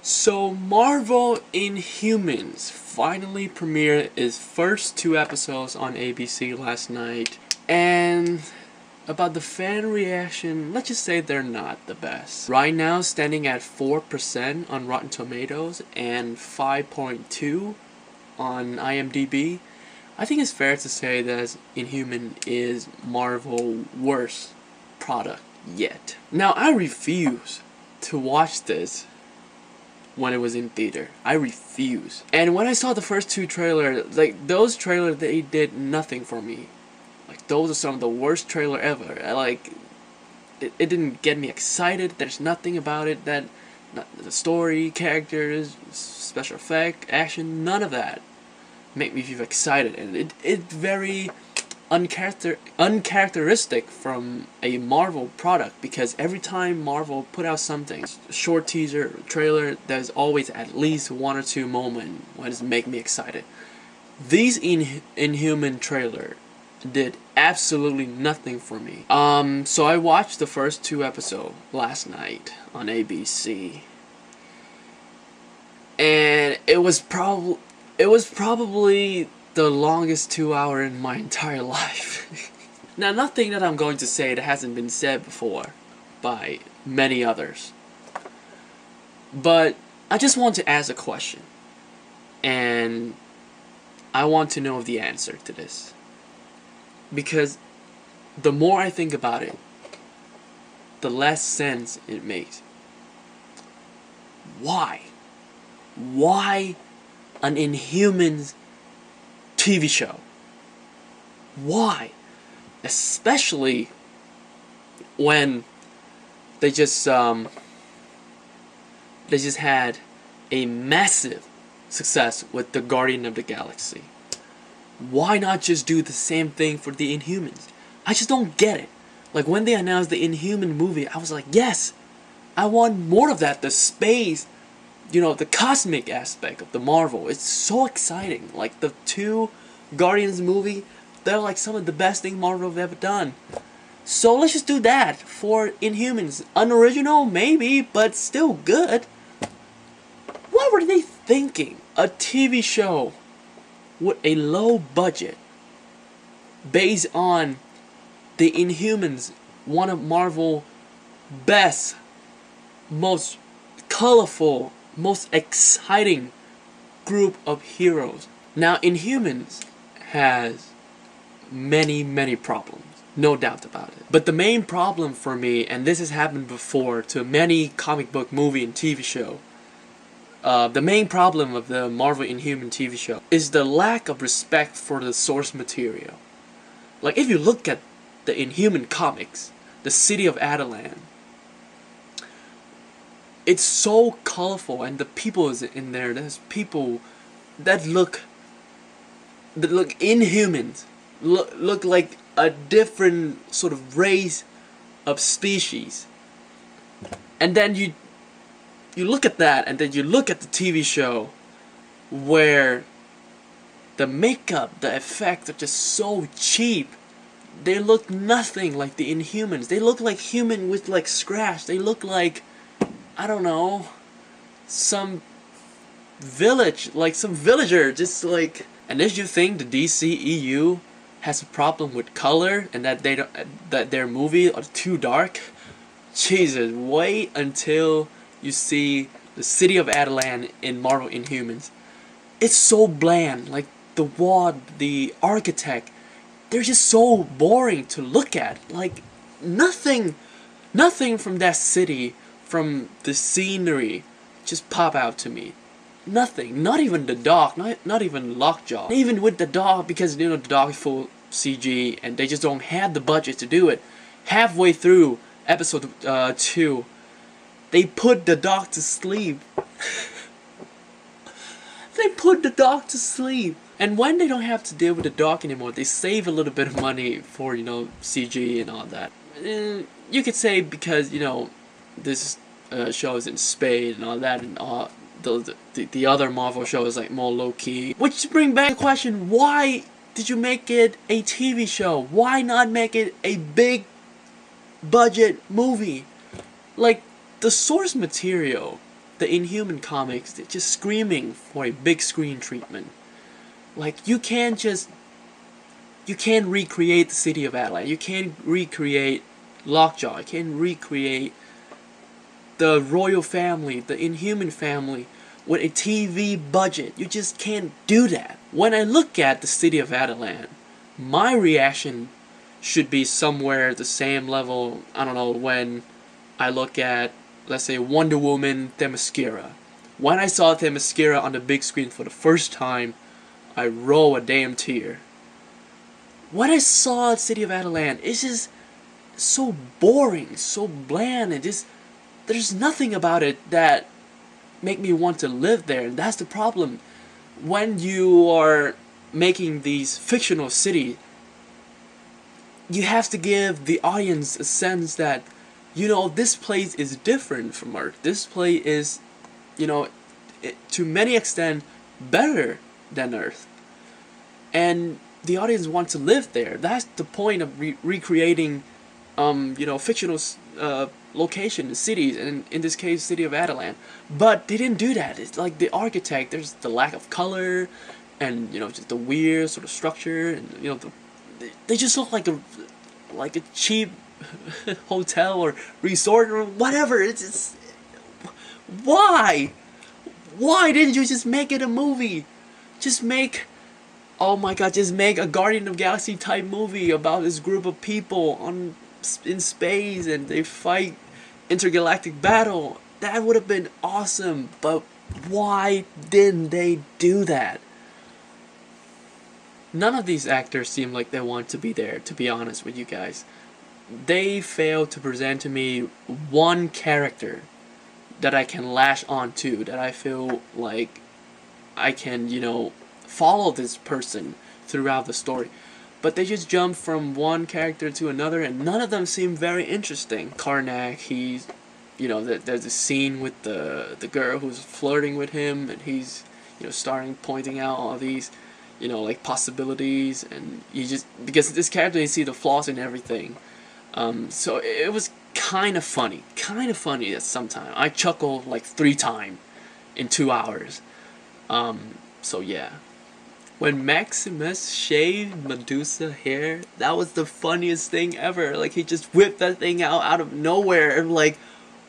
So Marvel Inhumans finally premiered its first 2 episodes on ABC last night, and about the fan reaction, let's just say they're not the best. Right now standing at 4% on Rotten Tomatoes and 5.2 on IMDb. I think it's fair to say that Inhuman is Marvel's worst product yet. Now I refuse to watch this when it was in theater. I refuse. And when I saw the first two trailers, like those trailers, they did nothing for me. Like those are some of the worst trailer ever. It didn't get me excited. There's nothing about it that, the story, characters, special effect, action, none of that make me feel excited. And it's very uncharacteristic from a Marvel product, because every time Marvel put out something, short teaser, trailer, there's always at least one or two moments when it make me excited. These Inhuman trailer did absolutely nothing for me. So I watched the first 2 episodes last night on ABC, and it was probably the longest 2 hours in my entire life. Now, nothing that I'm going to say that hasn't been said before by many others, but I just want to ask a question, and I want to know the answer to this, because the more I think about it, the less sense it makes. Why? Why an Inhumans TV show? Why? Especially when they just had a massive success with the Guardian of the Galaxy. Why not just do the same thing for the Inhumans? I just don't get it. Like when they announced the Inhuman movie, I was like, yes, I want more of that. The space, the cosmic aspect of the Marvel. It's so exciting. Like the two Guardians movie, they're like some of the best things Marvel have ever done. So let's just do that for Inhumans. Unoriginal, maybe, but still good. What were they thinking? A TV show with a low budget based on the Inhumans, one of Marvel's best, most colorful, most exciting group of heroes. Now, Inhumans has many problems, no doubt about it. But the main problem for me, and this has happened before to many comic book movie and TV show, the main problem of the Marvel Inhuman TV show is the lack of respect for the source material. Like if you look at the Inhuman comics, the city of Adelan, it's so colorful, and the people is in there. There's people that look Inhumans, look like a different sort of race of species. And then you look at that, and then you look at the TV show where the makeup, the effects are just so cheap. They look nothing like the Inhumans. They look like human with like scratch. They look like, I don't know, some village, like some villager, just like. And if you think the DCEU has a problem with color and that that their movies are too dark, Jesus, wait until you see the city of Adelan in Marvel Inhumans. It's so bland. Like the wall, the architect, they're just so boring to look at. Like nothing from that city, from the scenery, just pop out to me. Nothing. Not even the dog. Not even Lockjaw. Even with the dog, because the dog is full CG and they just don't have the budget to do it. Halfway through episode 2, they put the dog to sleep. They put the dog to sleep. And when they don't have to deal with the dog anymore, they save a little bit of money for, CG and all that. You could say because, this show is in Spain and all that, and all the other Marvel show is like more low-key. Which brings back the question, why did you make it a TV show? Why not make it a big budget movie? Like, the source material the Inhuman comics, they're just screaming for a big screen treatment. Like, you can't recreate the city of Adelaide. You can't recreate Lockjaw. You can't recreate the royal family, the Inhuman family, with a TV budget. You just can't do that. When I look at the city of Adelaide, my reaction should be somewhere the same level, I don't know, when I look at, let's say, Wonder Woman Themyscira. When I saw Themyscira on the big screen for the first time, I roll a damn tear. When I saw City of Adelaide, it's just so boring, so bland, and just, there's nothing about it that make me want to live there. And that's the problem. When you are making these fictional cities, you have to give the audience a sense that, you know, this place is different from Earth. This place is, you know, to many extent better than Earth. And the audience wants to live there. That's the point of recreating, you know, fictional location, cities, and in this case, City of Adelaide. But they didn't do that. It's like the architect, there's the lack of color, and, you know, just the weird sort of structure, and, you know, they just look like a cheap hotel or resort or whatever. It's just, why didn't you just make it a movie? Just make, oh my god, just make a Guardian of the Galaxy type movie about this group of people in space and they fight intergalactic battle. That would have been awesome. But why didn't they do that? None of these actors seem like they want to be there, to be honest with you guys. They failed to present to me one character that I can lash on to, that I feel like I can, you know, follow this person throughout the story. But they just jump from one character to another, and none of them seem very interesting. Karnak, he's, you know, there's a scene with the girl who's flirting with him, and he's, you know, starting pointing out all these, you know, like possibilities, and you just, because this character, you see the flaws in everything. So it was kind of funny at some time. I chuckled like 3 times in 2 hours. So yeah. When Maximus shaved Medusa's hair, that was the funniest thing ever. Like, he just whipped that thing out of nowhere. And like,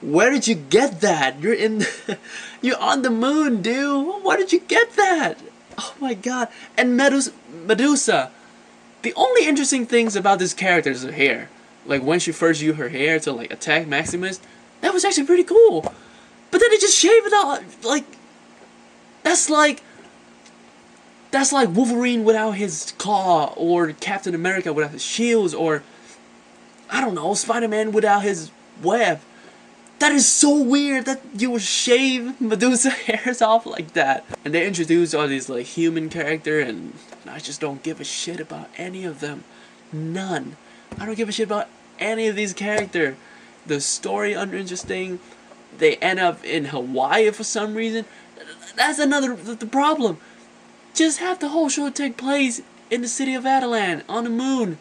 where did you get that? You're on the moon, dude. Where did you get that? Oh my god. And Medusa. The only interesting things about this character is her hair. Like, when she first used her hair to like attack Maximus, that was actually pretty cool. But then they just shave it out. Like, that's like Wolverine without his claw, or Captain America without his shields, or, I don't know, Spider-Man without his web. That is so weird that you would shave Medusa's hairs off like that. And they introduced all these like human characters, and I just don't give a shit about any of them. None. I don't give a shit about any of these characters. The story uninteresting. They end up in Hawaii for some reason. That's the problem. Just have the whole show take place in the city of Adelaide, on the moon.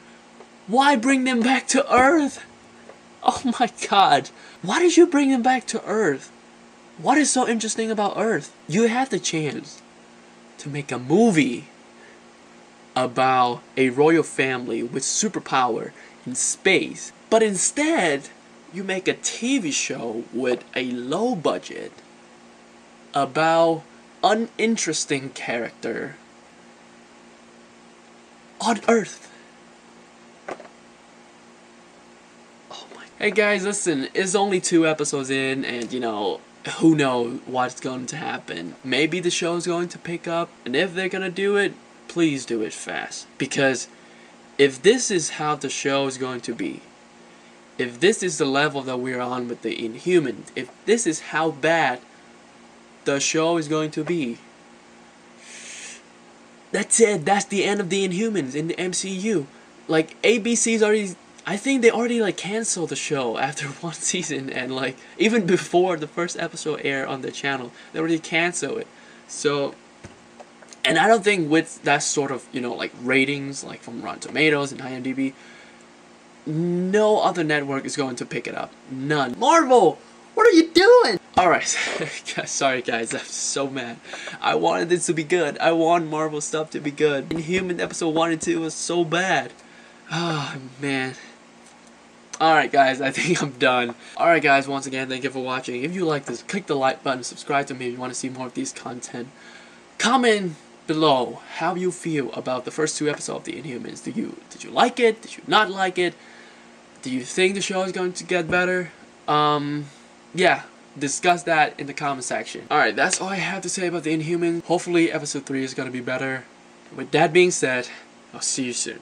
Why bring them back to Earth? Oh my god. Why did you bring them back to Earth? What is so interesting about Earth? You had the chance to make a movie about a royal family with superpower in space, but instead you make a TV show with a low budget about uninteresting character on Earth. Oh my. Hey guys, listen, it's only 2 episodes in, and you know, who knows what's going to happen. Maybe the show's going to pick up, and if they're gonna do it, please do it fast. Because if this is how the show is going to be, if this is the level that we're on with the Inhumans, if this is how bad the show is going to be, that's it. That's the end of the Inhumans in the MCU. Like, ABC's already, I think they already like canceled the show after 1 season, and like even before the first episode aired on the channel, they already canceled it. So, and I don't think with that sort of, you know, like ratings, like from Rotten Tomatoes and IMDb, no other network is going to pick it up. None. Marvel, what are you doing? Alright, sorry guys, I'm so mad. I wanted this to be good. I want Marvel stuff to be good. Inhuman episode 1 and 2 was so bad. Oh man. Alright guys, I think I'm done. Alright guys, once again, thank you for watching. If you like this, click the like button, subscribe to me if you want to see more of these content. Comment below how you feel about the first 2 episodes of the Inhumans. Did you like it? Did you not like it? Do you think the show is going to get better? Yeah, discuss that in the comment section. Alright, that's all I have to say about the Inhumans. Hopefully episode 3 is going to be better. With that being said, I'll see you soon.